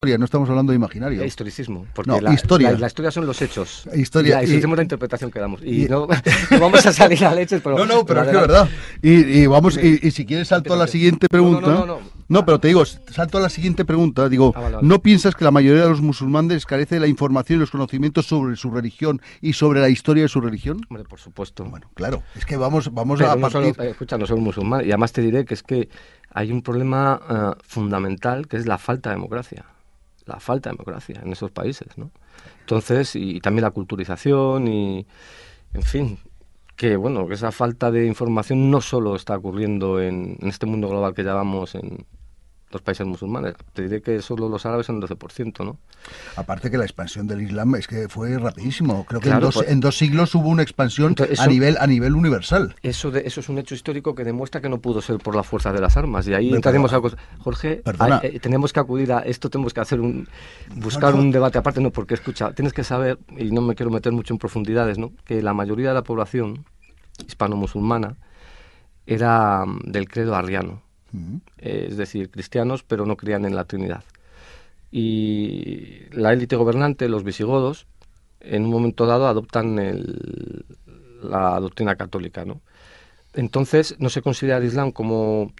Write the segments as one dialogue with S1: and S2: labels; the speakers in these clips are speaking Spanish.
S1: no estamos hablando de imaginario.
S2: Historicismo, porque
S1: No,
S2: la
S1: historia.
S2: la historia son los hechos.
S1: Historia.
S2: La historicismo es la interpretación que damos. Y no vamos a salir a leches, pero...
S1: Pero es que es verdad. Y si quieres salto a la siguiente pregunta. No, pero te digo, salto a la siguiente pregunta. Digo,
S2: vale.
S1: ¿no piensas que la mayoría de los musulmanes carece de la información y los conocimientos sobre su religión y sobre la historia de su religión?
S2: Hombre, por supuesto.
S1: Bueno, claro, es que vamos
S2: pero
S1: a partir...
S2: escucha, no soy musulmán. Y además te diré que es que hay un problema fundamental, que es la falta de democracia. La falta de democracia en esos países, ¿no? Entonces, y también la culturización y, en fin, que bueno, que esa falta de información no solo está ocurriendo en este mundo global que llamamos en los países musulmanes. Te diré que solo los árabes son el 12%, ¿no?
S1: Aparte que la expansión del Islam es que fue rapidísimo. Creo que
S2: claro,
S1: en 2 siglos hubo una expansión a nivel universal.
S2: Eso es un hecho histórico que demuestra que no pudo ser por la fuerza de las armas. Y ahí entraremos a... Jorge, tenemos que acudir a esto, tenemos que hacer buscar un debate aparte. No, porque escucha, tienes que saber, y no me quiero meter mucho en profundidades, ¿no?, que la mayoría de la población hispano-musulmana era del credo arriano. Es decir, cristianos, pero no creían en la Trinidad. Y la élite gobernante, los visigodos, en un momento dado adoptan la doctrina católica, ¿no? Entonces no se considera el Islam como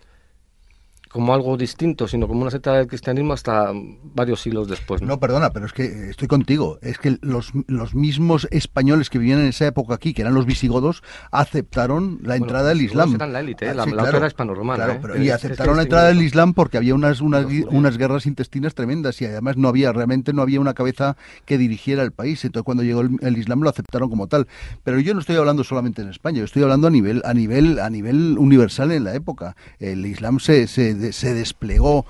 S2: algo distinto, sino como una secta del cristianismo hasta varios siglos después, ¿no?
S1: No, perdona, pero es que estoy contigo. Es que los mismos españoles que vivían en esa época aquí, que eran los visigodos, aceptaron la entrada del Islam.
S2: Eran la élite,
S1: la
S2: otra era hispano-romana.
S1: Claro, pero, y aceptaron la entrada del Islam porque había unas guerras intestinas tremendas y además realmente no había una cabeza que dirigiera el país. Entonces cuando llegó el Islam lo aceptaron como tal. Pero yo no estoy hablando solamente en España, yo estoy hablando a nivel universal en la época. El Islam se desplegó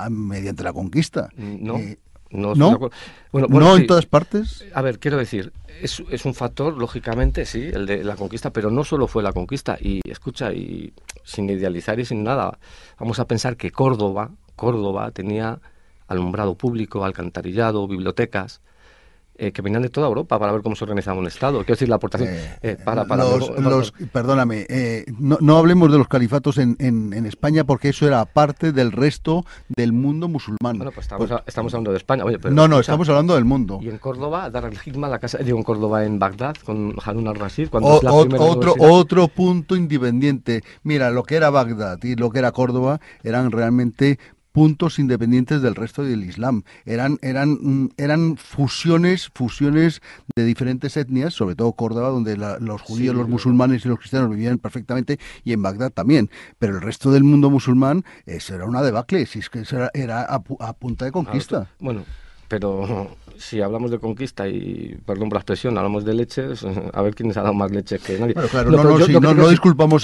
S1: mediante la conquista.
S2: No
S1: en todas partes.
S2: A ver, quiero decir, es un factor, lógicamente, sí, el de la conquista, pero no solo fue la conquista. Y escucha, y sin idealizar y sin nada, vamos a pensar que Córdoba tenía alumbrado público, alcantarillado, bibliotecas, que venían de toda Europa para ver cómo se organizaba un Estado. Quiero decir, la aportación...
S1: Perdóname, no hablemos de los califatos en España porque eso era parte del resto del mundo musulmán.
S2: Bueno, pues estamos hablando de España. Oye, pero
S1: no, estamos hablando del mundo.
S2: Y en Córdoba, Dar al-Hikma, en Córdoba, en Bagdad, con Harun al-Rashid,
S1: otro punto independiente. Mira, lo que era Bagdad y lo que era Córdoba eran realmente puntos independientes del resto del Islam. Eran fusiones de diferentes etnias, sobre todo Córdoba, donde los judíos, los musulmanes y los cristianos vivían perfectamente, y en Bagdad también. Pero el resto del mundo musulmán, eso era una debacle, si es que eso era a punta de conquista.
S2: Bueno, pero si hablamos de conquista y, perdón por la expresión, hablamos de leches, a ver quién ha dado más leche que nadie.
S1: Bueno, claro, no disculpamos,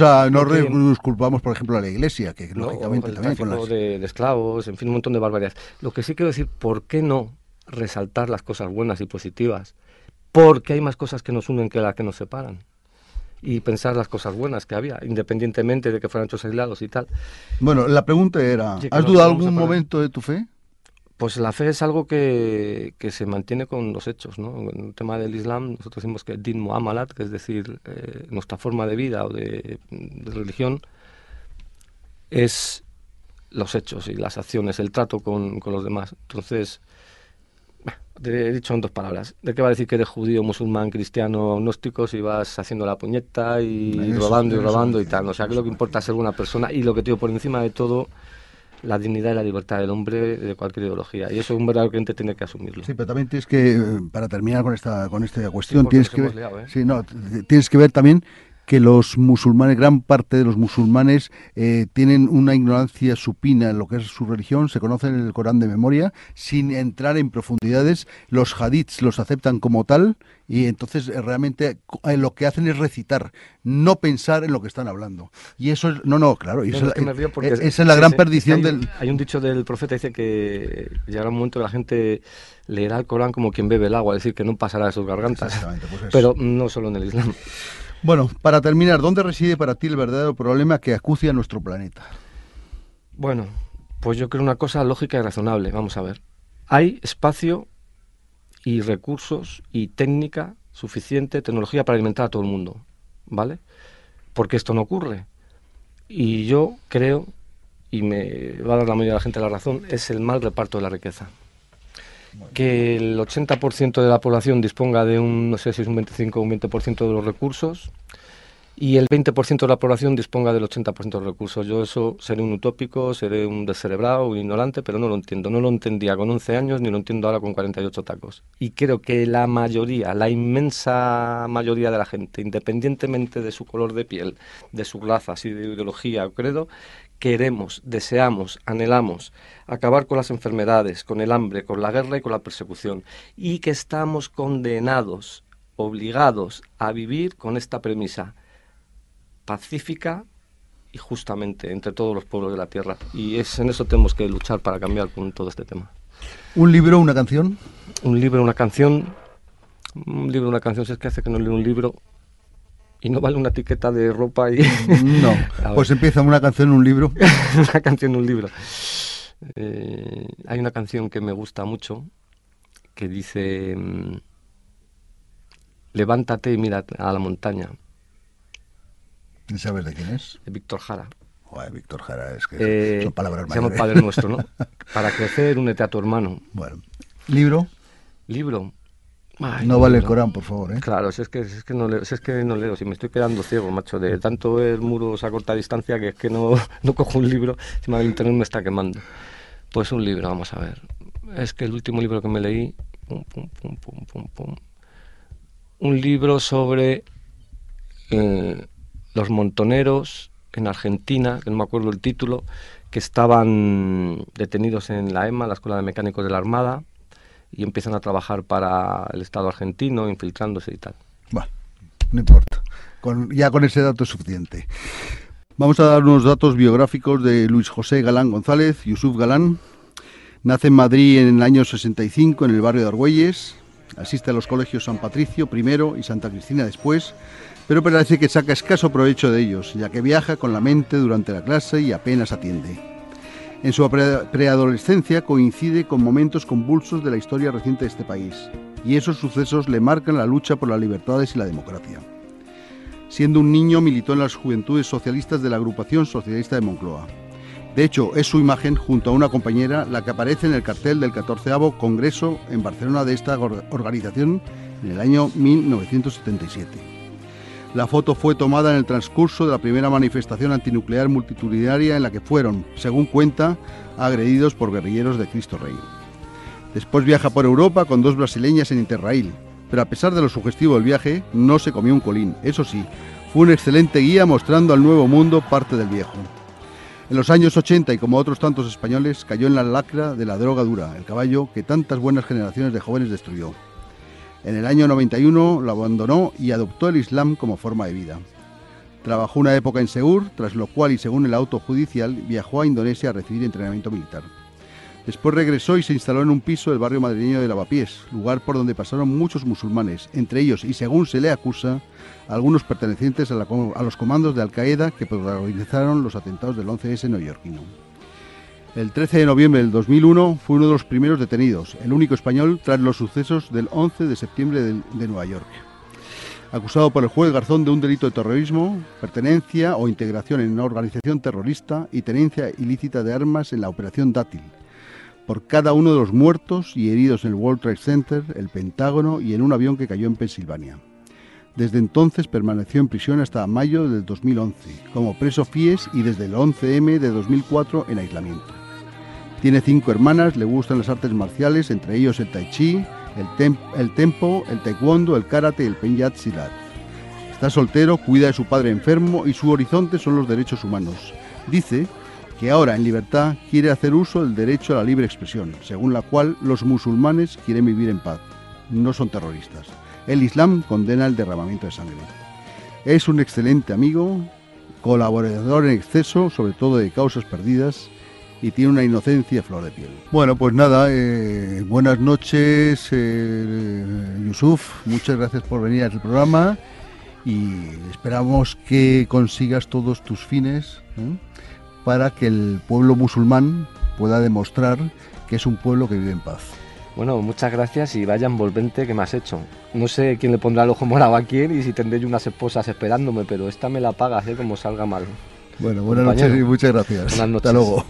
S1: por ejemplo, a la Iglesia, que lógicamente también con las...
S2: de esclavos, en fin, un montón de barbaridades. Lo que sí quiero decir, ¿por qué no resaltar las cosas buenas y positivas? Porque hay más cosas que nos unen que las que nos separan. Y pensar las cosas buenas que había, independientemente de que fueran hechos aislados y tal.
S1: Bueno, la pregunta era, ¿has dudado algún momento de tu fe?
S2: Pues la fe es algo que se mantiene con los hechos, ¿no? En el tema del Islam, nosotros decimos que din muamalat, que es decir, nuestra forma de vida o de religión, es los hechos y las acciones, el trato con los demás. Entonces, te he dicho en 2 palabras. ¿De qué va a decir que eres judío, musulmán, cristiano, agnóstico si vas haciendo la puñeta y robando y tal? O sea, que lo que importa es ser buena persona y lo que te digo, por encima de todo, la dignidad y la libertad del hombre de cualquier ideología. Y eso un verdadero creyente tiene que asumirlo.
S1: Sí, pero también tienes que, para terminar con esta cuestión, tienes que ver también que los musulmanes, gran parte de los musulmanes tienen una ignorancia supina en lo que es su religión, se conocen el Corán de memoria, sin entrar en profundidades, los hadiths los aceptan como tal, y entonces realmente lo que hacen es recitar, no pensar en lo que están hablando. Y eso es, claro, esa es la gran perdición del...
S2: Hay un dicho del profeta, dice que llegará un momento que la gente leerá el Corán como quien bebe el agua, es decir, que no pasará de sus gargantas.
S1: Pues
S2: pero no solo en el Islam.
S1: Bueno, para terminar, ¿dónde reside para ti el verdadero problema que acucia a nuestro planeta?
S2: Bueno, pues yo creo una cosa lógica y razonable. Vamos a ver. Hay espacio y recursos y técnica suficiente, tecnología para alimentar a todo el mundo, ¿vale? Porque esto no ocurre. Y yo creo y me va a dar la mayoría de la gente la razón, es el mal reparto de la riqueza. Que el 80% de la población disponga de no sé si es un 25 o un 20% de los recursos, y el 20% de la población disponga del 80% de los recursos. Yo eso seré un utópico, seré un descerebrado, un ignorante, pero no lo entiendo. No lo entendía con 11 años, ni lo entiendo ahora con 48 tacos. Y creo que la mayoría, la inmensa mayoría de la gente, independientemente de su color de piel, de su raza, si de ideología o credo, queremos, deseamos, anhelamos acabar con las enfermedades, con el hambre, con la guerra y con la persecución. Y que estamos condenados, obligados a vivir con esta premisa pacífica y justamente entre todos los pueblos de la tierra, y en eso tenemos que luchar para cambiar con todo este tema.
S1: ¿Un libro, una canción?
S2: Un libro, una canción, si es que hace que no leo un libro y no vale una etiqueta de ropa y...
S1: No, pues empieza una canción, un libro.
S2: Una canción, un libro. Hay una canción que me gusta mucho que dice: levántate y mira a la montaña.
S1: ¿Sabes de quién es?
S2: De Víctor Jara.
S1: Joder, Víctor Jara, es que son palabras mayores.
S2: Se llama Padre Nuestro, ¿no? Para crecer, únete a tu hermano.
S1: Bueno, ¿libro?
S2: ¿Libro?
S1: Ay, no vale el Corán, por favor, ¿eh?
S2: Claro, si es que no leo, si me estoy quedando ciego, macho, de tanto ver muros a corta distancia que es que no cojo un libro, encima el internet me está quemando. Pues un libro, vamos a ver. Es que el último libro que me leí, un libro sobre los montoneros en Argentina, que no me acuerdo el título, que estaban detenidos en la EMA, la Escuela de Mecánicos de la Armada, y empiezan a trabajar para el Estado argentino, infiltrándose y tal.
S1: Bueno, no importa. Ya con ese dato es suficiente. Vamos a dar unos datos biográficos de Luis José Galán González, Yusuf Galán. Nace en Madrid en el año 65, en el barrio de Argüelles. Asiste a los colegios San Patricio primero y Santa Cristina después, pero parece que saca escaso provecho de ellos, ya que viaja con la mente durante la clase y apenas atiende. En su preadolescencia coincide con momentos convulsos de la historia reciente de este país, y esos sucesos le marcan la lucha por las libertades y la democracia. Siendo un niño militó en las Juventudes Socialistas de la Agrupación Socialista de Moncloa. De hecho, es su imagen, junto a una compañera, la que aparece en el cartel del 14º Congreso en Barcelona de esta organización en el año 1977. La foto fue tomada en el transcurso de la primera manifestación antinuclear multitudinaria en la que fueron, según cuenta, agredidos por guerrilleros de Cristo Rey. Después viaja por Europa con 2 brasileñas en Interrail, pero a pesar de lo sugestivo del viaje, no se comió un colín. Eso sí, fue un excelente guía mostrando al nuevo mundo parte del viejo. En los años 80, y como otros tantos españoles, cayó en la lacra de la droga dura, el caballo que tantas buenas generaciones de jóvenes destruyó. En el año 91 lo abandonó y adoptó el Islam como forma de vida. Trabajó una época en Segur, tras lo cual, y según el auto judicial, viajó a Indonesia a recibir entrenamiento militar. Después regresó y se instaló en un piso del barrio madrileño de Lavapiés, lugar por donde pasaron muchos musulmanes, entre ellos, y según se le acusa, algunos pertenecientes a los comandos de Al-Qaeda que protagonizaron los atentados del 11S neoyorquino. El 13 de noviembre del 2001 fue uno de los primeros detenidos, el único español tras los sucesos del 11 de septiembre de Nueva York. Acusado por el juez Garzón de un delito de terrorismo, pertenencia o integración en una organización terrorista y tenencia ilícita de armas en la Operación Dátil, por cada uno de los muertos y heridos en el World Trade Center, el Pentágono y en un avión que cayó en Pensilvania. Desde entonces permaneció en prisión hasta mayo del 2011, como preso FIES, y desde el 11M de 2004 en aislamiento. Tiene 5 hermanas, le gustan las artes marciales, entre ellos el tai chi, el tempo, el taekwondo, el karate y el penyat silat. Está soltero, cuida de su padre enfermo y su horizonte son los derechos humanos. Dice que ahora, en libertad, quiere hacer uso del derecho a la libre expresión, según la cual los musulmanes quieren vivir en paz. No son terroristas. El Islam condena el derramamiento de sangre. Es un excelente amigo, colaborador en exceso, sobre todo de causas perdidas, y tiene una inocencia a flor de piel. Bueno, pues nada, buenas noches, Yusuf, muchas gracias por venir al programa y esperamos que consigas todos tus fines para que el pueblo musulmán pueda demostrar que es un pueblo que vive en paz.
S2: Bueno, muchas gracias y vaya envolvente que me has hecho. No sé quién le pondrá el ojo morado a quién y si tendré yo unas esposas esperándome, pero esta me la pagas, como salga mal.
S1: Bueno, buenas noches y muchas gracias.
S2: Buenas noches.
S1: Hasta luego.